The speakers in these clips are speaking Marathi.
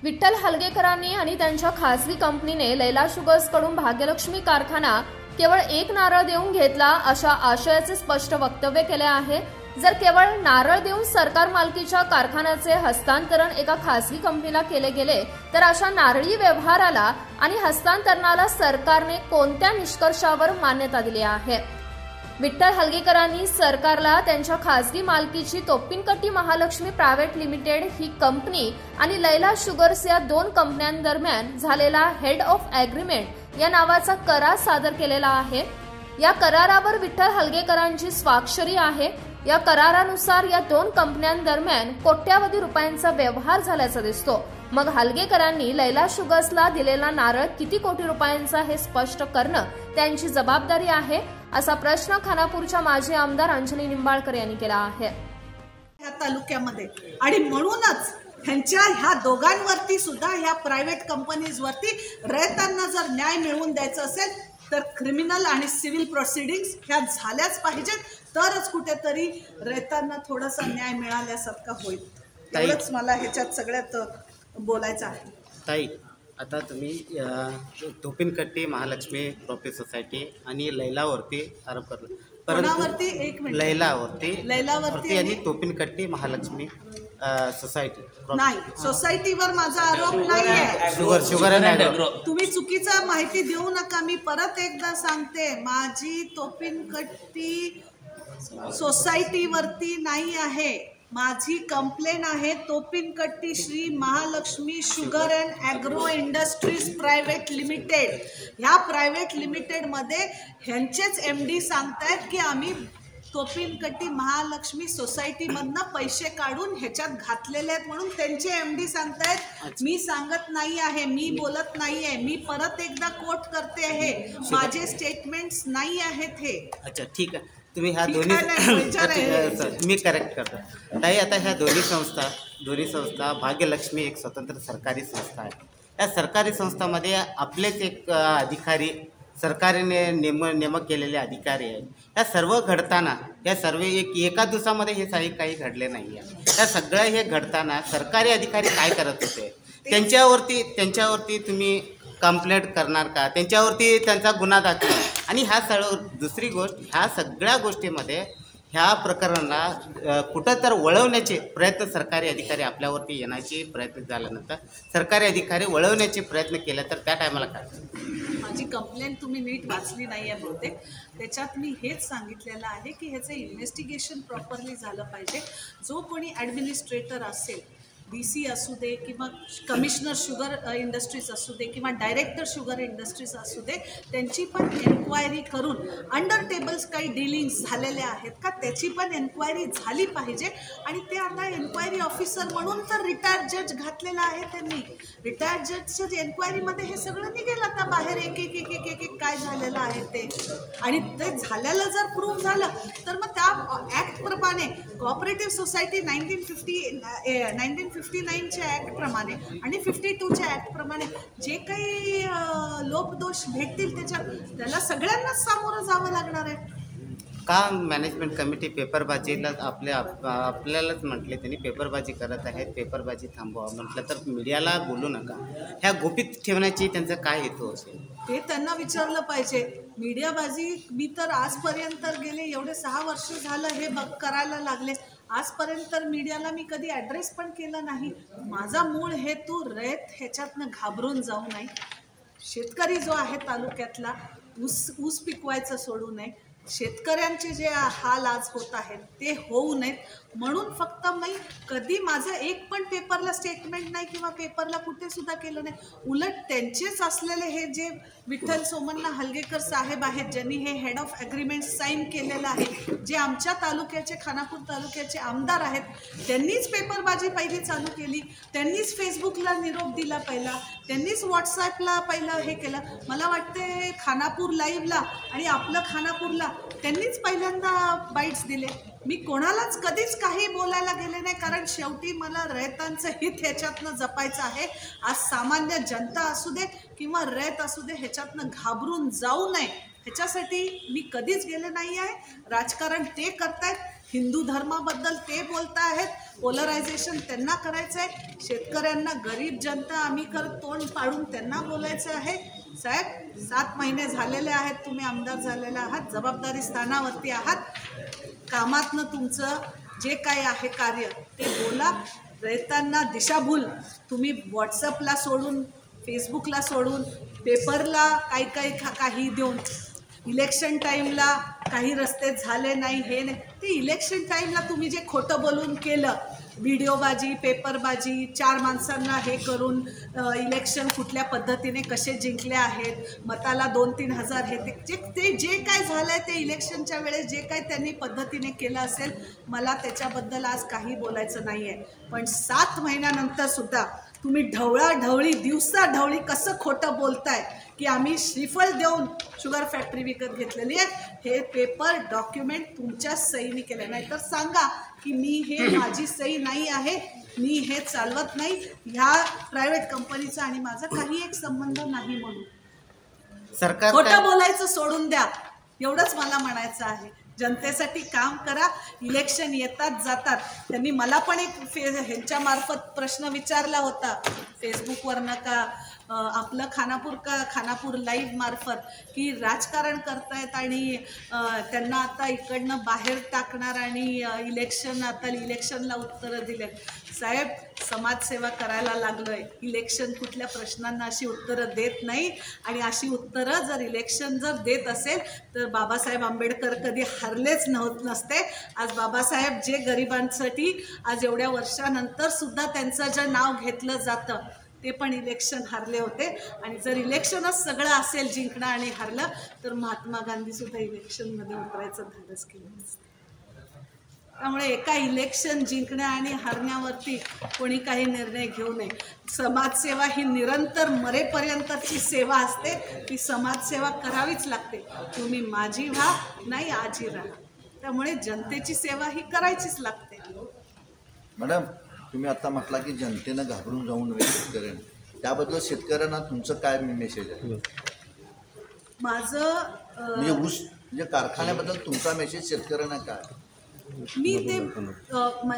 विठ्ठल हलगेकरांनी आणि त्यांच्या खासगी कंपनीने लैला शुगर्सकडून भाग्यलक्ष्मी कारखाना केवळ एक नारळ देऊन घेतला अशा आशयाचे स्पष्ट वक्तव्य केले आहे। जर केवळ नारळ देऊन सरकार मालकीच्या कारखान्याचे हस्तांतरण एका खासगी कंपनीला केले गेले तर अशा नारळी व्यवहाराला आणि हस्तांतरणाला सरकारने कोणत्या निष्कर्षावर मान्यता दिली आहे? विठ्ठल हलगेकरांनी सरकारला त्यांच्या खासगी मालकीची तोपिनकट्टी महालक्ष्मी प्रायव्हेट लिमिटेड ही कंपनी आणि लैला शुगर्स या दोन कंपन्यांदरम्यान झालेला हेड ऑफ अग्रीमेंट या नावाचा करार सादर केलेला आहे। या करारावर विठ्ठल हलगेकरांची स्वाक्षरी आहे। या करारानुसार या दोन कंपन्यांदरम्यान कोट्यावधी रुपयांचा व्यवहार झाल्याचा दिसतो। मग हलगेकरांनी लैला शुगर्सला दिलेला नारळ किती कोटी रुपयांचा हे स्पष्ट करणं त्यांची जबाबदारी आहे, असा प्रश्न खानापूरच्या माजी आमदार अंजली निंबाळकर यांनी केला आहे। या तालुक्यामध्ये आणि म्हणूनच ह्यांच्या ह्या दोघांवरती सुद्धा ह्या प्रायव्हेट कंपनीज वरती रयतांना जर न्याय मिळवून द्यायचा असेल तर क्रिमिनल आणि सिव्हिल प्रोसिडिंग्स ह्या झाल्याच पाहिजेत, तरच कुठेतरी रयतांना थोडासा न्याय मिळाल्यासारखा होईल। एवढंच मला ह्याच्यात सगळ्यात बोलायचं आहे। ताई, आता तुम्ही तोपिनकट्टी महालक्ष्मी प्रॉपर्टी सोसायटी आणि लैलावरती आरोप करला, कोणावरती? एक मिनिट, लैलावरती आणि तोपिनकट्टी महालक्ष्मी सोसायटी नाही, सोसायटीवर माझा आरोप नाहीये। शुगर तुम्ही चुकीचा माहिती देऊ नका। मी परत एकदा सांगते, माझी तोपिनकट्टी सोसायटीवरती नाही आहे। माझी कंप्लेन आहे Topinkatti Shri Mahalakshmi sugar and agro industries private limited. ह्या प्रायव्हेट लिमिटेडमध्ये ह्यांचेच MD सांगतायत की आम्ही तोपिनकट्टी महालक्ष्मी सोसायटीमधनं पैसे काढून ह्याच्यात घातलेले आहेत, म्हणून त्यांचे MD सांगतायत। मी सांगत नाही आहे, मी बोलत नाही आहे। मी परत एकदा कोट करते आहे, माझे स्टेटमेंट्स नाही आहेत हे। अच्छा, ठीक आहे। तुम्ही ह्या दोन्ही मी करेक्ट करतो ताई। आता ह्या दोन्ही संस्था भाग्यलक्ष्मी एक स्वतंत्र सरकारी संस्था आहे। या सरकारी संस्थांमध्ये आपलेच एक अधिकारी, सरकारने नेमक केलेले अधिकारी आहेत। या सर्व घडताना या सर्व एका दिवसामध्ये हे काही घडले नाही आहे। या सगळं हे घडताना सरकारी अधिकारी काय करत होते? त्यांच्यावरती तुम्ही कंप्लेंट करणार का? त्यांच्यावरती त्यांचा गुन्हा दाखल। आणि दुसरी गोष्ट, ह्या सगळ्या गोष्टीमध्ये ह्या प्रकरणाला कुठं तर वळवण्याचे प्रयत्न सरकारी अधिकारी आपल्यावरती येण्याचे प्रयत्न झाल्यानंतर सरकारी अधिकारी वळवण्याचे प्रयत्न केले तर त्या टायमाला काय? माझी कंप्लेंट तुम्ही नीट वाचली नाही आहे बहुतेक। त्याच्यात मी हेच सांगितलेलं आहे की ह्याचं इन्व्हेस्टिगेशन प्रॉपरली झालं पाहिजे। जो कोणी ॲडमिनिस्ट्रेटर असेल, DC असू दे किंवा कमिशनर शुगर इंडस्ट्रीज असू दे किंवा डायरेक्टर शुगर इंडस्ट्रीज असू दे, त्यांची पण एन्क्वायरी करून अंडर टेबल्स काही डिलिंग्स झालेले आहेत का त्याची पण एन्क्वायरी झाली पाहिजे। आणि ते आता एन्क्वायरी ऑफिसर म्हणून तर रिटायर्ड जज घातलेला आहे त्यांनी। रिटायर्ड जजच्या एन्क्वायरीमध्ये हे सगळं निघेल आता बाहेर, एक एक एक एक एक काय झालेलं आहे ते। आणि ते झालेलं जर प्रूव्ह झालं तर मग त्या ॲक्टप्रमाणे कोऑपरेटिव्ह सोसायटी 1959च्या ॲक्टप्रमाणे आणि 52च्या ॲक्टप्रमाणे जे काही लोपदोष भेटतील त्याला सगळ्यांनाच सामोरं जावं लागणार आहे। का मॅनेजमेंट कमिटी पेपरबाजीला आपल्यालाच म्हटले, त्यांनी पेपरबाजी करत आहेत, पेपरबाजी थांबवा म्हटलं तर मीडियाला बोलू नका, ह्या गुपित ठेवण्याची त्यांचा काय हेतू असेल ते त्यांना विचारलं पाहिजे। मीडियाबाजी मी तर आजपर्यंत गेले एवढे 6 वर्ष झालं हे करायला लागले, आजपर्यंत तर मीडियाला मी कधी ॲड्रेस पण केला नाही। माझा मूळ हेतू रयत ह्याच्यातनं घाबरून जाऊ नये, शेतकरी जो आहे तालुक्यातला ऊस पिकवायचं सोडू नये, शेतकऱ्यांचे जे हाल आज होत आहेत ते होऊ नयेत, म्हणून फक्त मी कधी माझं एक पण पेपरला स्टेटमेंट नाही किंवा पेपरला कुठे सुद्धा केलं नाही। उलट त्यांचेच असलेले हे जे विठ्ठल सोमण्णा हलगेकर साहेब आहेत, ज्यांनी हे हेड ऑफ ॲग्रीमेंट साईन केलेलं आहे, जे आमच्या तालुक्याचे, खानापूर तालुक्याचे आमदार आहेत, त्यांनीच पेपरबाजी पहिली चालू केली, त्यांनीच फेसबुकला निरोप दिला पहिला, त्यांनीच व्हॉट्सॲपला पहिलं हे केलं। मला वाटते खानापूर लाईव्हला आणि आपलं खानापूरला त्यांनीच पहिल्यांदा बाईट्स दिले। मी कोणालाच कधीच काही बोलायला गेले नाही, कारण शेवटी मला रयतांचं हित ह्याच्यातनं जपायचं आहे। आज सामान्य जनता असू दे किंवा रयत असू दे, ह्याच्यातनं घाबरून जाऊ नये ह्याच्यासाठी मी कधीच गेले नाही आहे। राजकारण ते करतायत, हिंदू धर्माबद्दल ते बोलत आहेत, पोलरायझेशन त्यांना करायचं आहे, शेतकऱ्यांना, गरीब जनता आम्ही तोंड पाडून त्यांना बोलायचं आहे. साहेब 7 महिने झालेले आहेत, तुम्ही आमदार झालेले आहात, जबाबदारी स्थानावरती आहात, कामातनं तुमचं जे काही आहे कार्य ते बोला. रयतांना दिशाभूल तुम्ही व्हॉट्सअपला सोडून, फेसबुकला सोडून, पेपरला काही देऊन, इलेक्शन टाईमला काही रस्ते झाले नाही, हे नाही, ते इलेक्शन टाईमला तुम्ही जे खोटं बोलून केलं, व्हिडिओबाजी, पेपरबाजी, 4 माणसांना हे करून इलेक्शन कुठल्या पद्धतीने कसे जिंकले आहेत, मताला 2-3 हजार, हे ते जे काय झालं आहे ते इलेक्शनच्या वेळेस जे काय त्यांनी पद्धतीने केलं असेल, मला त्याच्याबद्दल आज काही बोलायचं नाही आहे. पण 7 महिन्यानंतरसुद्धा तुम्ही ढवळाढवळी, दिवसाढवळी कसं खोटं बोलताय की आम्ही श्रीफळ देऊन शुगर फॅक्टरी विकत घेतलेली आहे, हे पेपर डॉक्युमेंट तुमच्या सहीने केले. नाही तर सांगा की मी हे माझी सही नाही आहे, मी हे चालवत नाही, ह्या प्रायव्हेट कंपनीचा आणि माझा काही एक संबंध नाही म्हणून. सरकार खोटं बोलायचं सोडून द्या, एवढंच मला म्हणायचं आहे. जनतेसाठी काम करा. इलेक्शन येतात जातात. त्यांनी मला पण एक ह्यांच्यामार्फत प्रश्न विचारला होता फेसबुकवरनं का आपलं खानापूर लाईव्ह मार्फत की राजकारण करतायत आणि त्यांना आता इकडनं बाहेर टाकणार आणि इलेक्शनला उत्तरं दिलेत. साहेब, समाजसेवा करायला लागलोय, इलेक्शन कुठल्या प्रश्नांना अशी उत्तरं देत नाही. आणि अशी उत्तरं जर इलेक्शन देत असेल तर बाबासाहेब आंबेडकर कधी हरलेच नसते. आज बाबासाहेब जे गरिबांसाठी आज एवढ्या वर्षानंतर सुद्धा त्यांचं जे नाव घेतलं जातं ते पण इलेक्शन हारले होते. आणि जर इलेक्शनच सगळं असेल जिंकणं आणि हारलं तर महात्मा गांधी सुद्धा इलेक्शनमध्ये उतरायचं धाडस केलं नसतं. त्यामुळे एका इलेक्शन जिंकण्या आणि हरण्यावरती कोणी काही निर्णय घेऊ नये. समाजसेवा ही निरंतर मरेपर्यंतची सेवा असते, ती समाजसेवा करावीच लागते. तुम्ही माझी व्हा, नाही आजी राहा. त्यामुळे जनतेची सेवा ही करायचीच लागते. मॅडम, तुम्ही आता म्हटला की जनतेनं घाबरून जाऊ नये शेतकऱ्यांना, त्याबद्दल शेतकऱ्यांना तुमचं काय मेसेज आहे? माझं म्हणजे कारखान्याबद्दल तुमचा मेसेज शेतकऱ्यांना काय? मी ते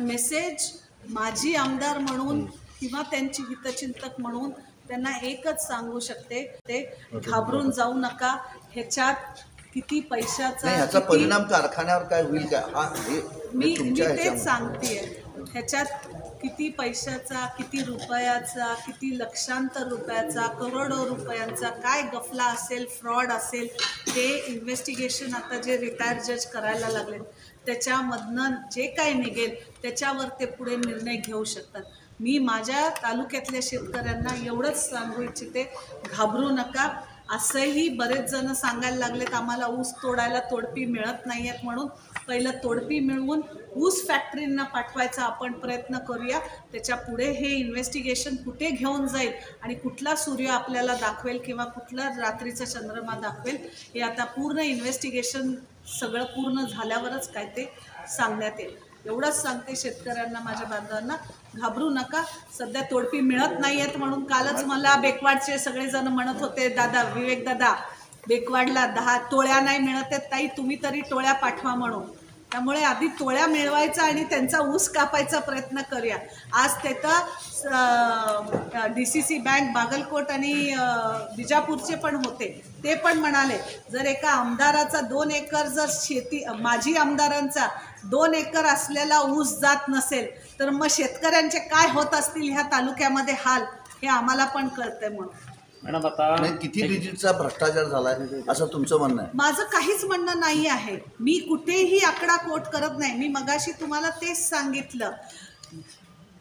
मेसेज माजी आमदार म्हणून किंवा त्यांची हितचिंतक म्हणून त्यांना एकच सांगू शकते, ते घाबरून जाऊ नका. ह्याच्यात किती पैशाचा, ह्याचा परिणाम कारखान्यावर काय होईल का? मी तेच सांगतेय. ह्याच्यात किती पैशाचा, किती रुपयाचा, किती लक्षांतर रुपयाचा, करोडो रुपयांचा काय गफला असेल, फ्रॉड असेल, ते इन्व्हेस्टिगेशन आता जे रिटायर जज करायला लागले त्याच्यामधनं जे काय निघेल त्याच्यावर ते पुढे निर्णय घेऊ शकतात. मी माझ्या तालुक्यातल्या शेतकऱ्यांना एवढंच सांगू इच्छिते, घाबरू नका. असंही बरेच जण सांगायला लागलेत आम्हाला ऊस तोडायला तोडपी मिळत नाही आहेत म्हणून. पहिलं तोडपी मिळवून ऊस फॅक्टरींना पाठवायचा आपण प्रयत्न करूया. त्याच्या पुढे हे इन्व्हेस्टिगेशन कुठे घेऊन जाईल आणि कुठला सूर्य आपल्याला दाखवेल किंवा कुठला रात्रीचा चंद्रमा दाखवेल, हे आता पूर्ण इन्व्हेस्टिगेशन सगळं पूर्ण झाल्यावरच काय ते सांगण्यात येईल. एवढंच सांगते शेतकऱ्यांना, माझ्या बांधवांना, घाबरू नका. सध्या तोडपी मिळत नाही आहेत म्हणून कालच मला बेकवाडचे सगळेजण म्हणत होते, दादा, विवेक दादा, बेकवाडला 10 टोळ्या नाही मिळत आहेत ताई, तुम्ही तरी टोळ्या पाठवा म्हणून. त्यामुळे आधी टोळ्या मिळवायचा आणि त्यांचा ऊस कापायचा प्रयत्न करूया. आज तिथं DCC बँक बागलकोट आणि बिजापूरचे पण होते, ते पण म्हणाले जर एका आमदाराचा 2 एकर जर शेती, माजी आमदारांचा 2 एकर असलेला ऊस जात नसेल तर मग शेतकऱ्यांचे काय होत असतील ह्या तालुक्यामध्ये हाल, हे आम्हाला पण कळतंय. म्हणून मॅडम, आता किती डिजिटचा भ्रष्टाचार झालाय असं तुमचं म्हणणं आहे? माझं काहीच म्हणणं नाही आहे. मी कुठेही आकडा कोट करत नाही. मी मगाशी तुम्हाला तेच सांगितलं,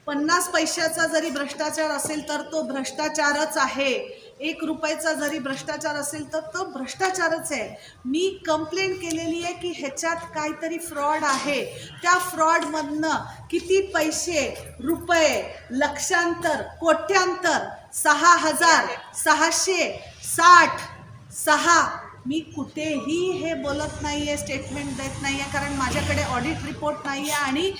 50 पैशाचा जरी भ्रष्टाचार असेल तर तो भ्रष्टाचारच आहे. 1 रुपयाचा जरी भ्रष्टाचार असेल तर तो भ्रष्टाचारच आहे. मी कंप्लेंट केलेली आहे की ह्याच्यात काहीतरी फ्रॉड आहे. त्या फ्रॉडमधनं किती पैसे, रुपये, लक्षांतर, कोट्यांतर, 6,660 मी कुठेही हे बोलत नाही आहे, स्टेटमेंट देत नाही आहे, कारण माझ्याकडे ऑडिट रिपोर्ट नाही आहे आणि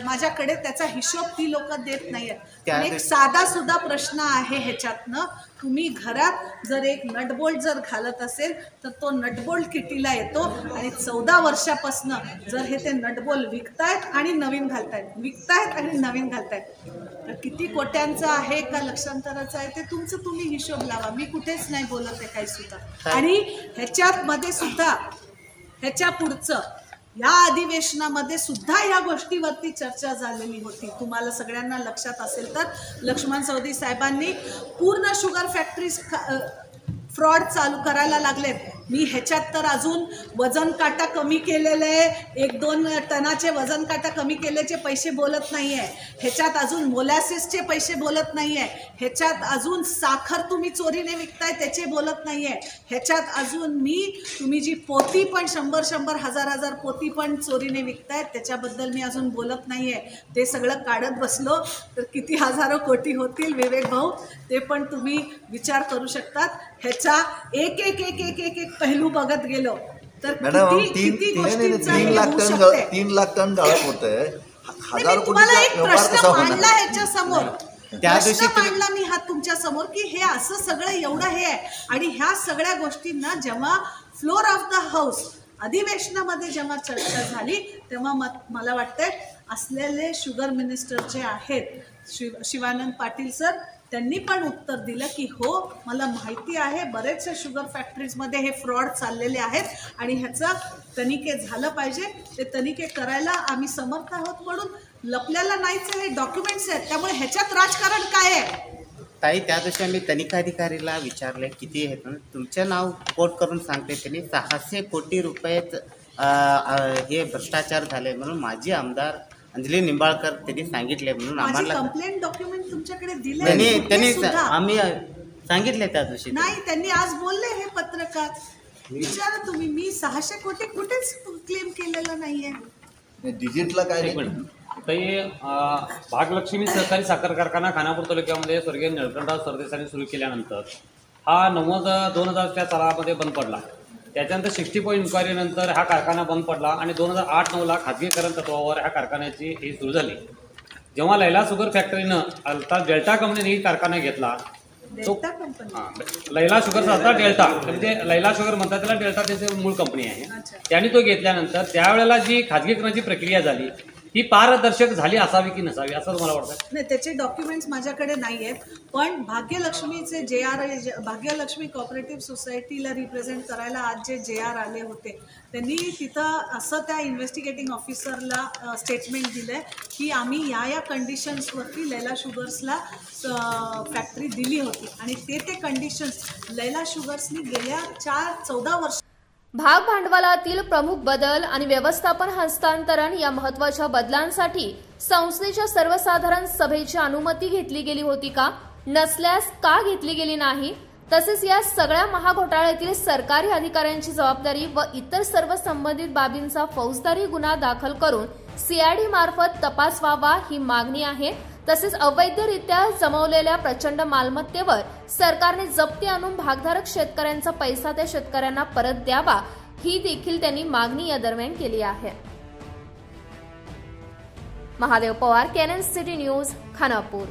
माझ्याकडे त्याचा हिशोब ती लोक देत नाही आहेत. एक साधासुद्धा प्रश्न आहे ह्याच्यातनं, तुम्ही घरात जर एक नटबोल्ट जर घालत असेल तर तो नटबोल्ट कितीला येतो, आणि 14 वर्षापासनं जर हे ते नटबोल्ट विकतायत आणि नवीन घालतायत, विकतायत आणि नवीन घालतायत, तर किती कोट्यांचं आहे का लक्षांतराचं आहे ते तुमचं तुम्ही हिशोब लावा. मी कुठेच नाही बोलत आहे काही सुद्धा. आणि ह्याच्यामध्ये सुद्धा ह्याच्या पुढचं या अधिवेशनामध्ये सुद्धा या गोष्टीवरती चर्चा झालेली होती. तुम्हाला सगळ्यांना लक्षात असेल तर लक्ष्मण सवदी साहेबांनी पूर्ण शुगर फॅक्टरीज फ्रॉड चालू करायला लागलेत. मी ह्याच्यात तर अजून वजन काटा कमी केलेले आहे, 1-2 टनाचे वजन काटा कमी केल्याचे पैसे बोलत नाही आहे. ह्याच्यात अजून मोलॅसिसचे पैसे बोलत नाही आहे. ह्याच्यात अजून साखर तुम्ही चोरीने विकताय त्याचे बोलत नाही आहे. ह्याच्यात अजून तुम्ही जी पोती पण 100-100, 1000-1000 पोती पण चोरीने विकताय त्याच्याबद्दल मी अजून बोलत नाही आहे. ते सगळं काढत बसलो तर किती हजारो कोटी होतील विवेक भाऊ, ते पण तुम्ही विचार करू शकतात. ह्याचा एक एक एक एक एक एक पहलू बघत गेलो तर किती गोष्टींचा 3 लाख टन गाळप होत आहे. 1000 तुम्हाला एक प्रश्न मांडला ह्याच्या समोर, त्या दिवशी मांडला मी हा तुमच्या समोर की हे असं सगळं एवढं हे आहे. आणि ह्या सगळ्या गोष्टींना जेव्हा फ्लोर ऑफ द हाऊस अधिवेशनामध्ये जेव्हा चर्चा झाली तेव्हा मला वाटतंय असलेले शुगर मिनिस्टर जे आहेत शिवानंद पाटील सर, त्यांनी पण उत्तर दिलं की हो मला माहिती आहे बरेचसे शुगर फॅक्टरीजमध्ये हे फ्रॉड चाललेले आहेत आणि ह्याचं तनिखे झालं पाहिजे. ते तनिखे करायला आम्ही समर्थ आहोत, म्हणून लपल्याला नाहीच, हे डॉक्युमेंट्स आहेत. त्यामुळे ह्याच्यात राजकारण काय आहे ताई? त्या दिवशी आम्ही तनिखाधिकारीला विचारले किती आहेत, तुमचं नाव कोट करून सांगते त्यांनी 600 कोटी रुपये हे भ्रष्टाचार झाले म्हणून माजी आमदार अंजली निंबाळकर त्यांनी सांगितले. म्हणून आम्हाला कंप्लेंट डॉक्युमेंट तुमच्याकडे दिले त्यांनी आम्ही सांगितले त्या दिवशी नाही, त्यांनी आज बोलले हे पत्रकार. विचारा तुम्ही, मी 600 कोटी कुठेच क्लेम केलेलं नाहीये. डिजिटला काय ताई, भाग्यलक्ष्मी सहकारी साखर कारखाना खानापूर तालुक्यामध्ये स्वर्गीय निळकंठराव सरदेसाईंनी सुरू केल्यानंतर हा 2000च्या सालामध्ये बंद पडला. त्याच्यानंतर 60 पॉईंट इन्क्वायरीनंतर हा कारखाना बंद पडला आणि 2008-9ला खाजगीकरण तत्वावर ह्या कारखान्याची ही सुरू झाली. जेव्हा लैला शुगर फॅक्टरीनं अर्थात डेल्टा कंपनीने ही कारखाना घेतला, तो लैला शुगरचा आता डेल्टा म्हणजे लैला शुगर म्हणतात त्याला, डेल्टा त्याची मूळ कंपनी आहे. त्यांनी तो घेतल्यानंतर त्यावेळेला जी खाजगीकरणाची प्रक्रिया झाली ही पारदर्शक झाली असावी की नसावी असं मला वाटतं. नाही, त्याचे डॉक्युमेंट्स माझ्याकडे नाही आहेत, पण भाग्यलक्ष्मीचे भाग्यलक्ष्मी कोऑपरेटिव्ह सोसायटीला रिप्रेझेंट करायला आज जे JR आले होते त्यांनी तिथं असं त्या इन्व्हेस्टिगेटिंग ऑफिसरला स्टेटमेंट दिलं की आम्ही या कंडिशन्सवरती लैला शुगर्सला फॅक्टरी दिली होती आणि ते कंडिशन्स लैला शुगर्सनी गेल्या 14 वर्ष भाग भांडवलातील प्रमुख बदल आणि व्यवस्थापन हस्तांतरण या महत्त्वाच्या बदलांसाठी संस्थेच्या सर्वसाधारण सभेची अनुमती घेतली गेली होती का? नसल्यास का घेतली गेली नाही? तसेच या सगळ्या महाघोटाळ्यातील सरकारी अधिकाऱ्यांची जबाबदारी व इतर सर्व संबंधित बाबींचा फौजदारी गुन्हा दाखल करून CID मार्फत तपास व्हावा ही मागणी आहे. तसेच अवैधरित्या जमवलेल्या प्रचंड मालमत्तेवर सरकारने जप्ती आणून भागधारक शेतकऱ्यांचा पैसा त्या शेतकऱ्यांना परत द्यावा ही देखील त्यांनी मागणी या दरम्यान केली आहे. Mahadev Pawar, KNN city news, Khanapur.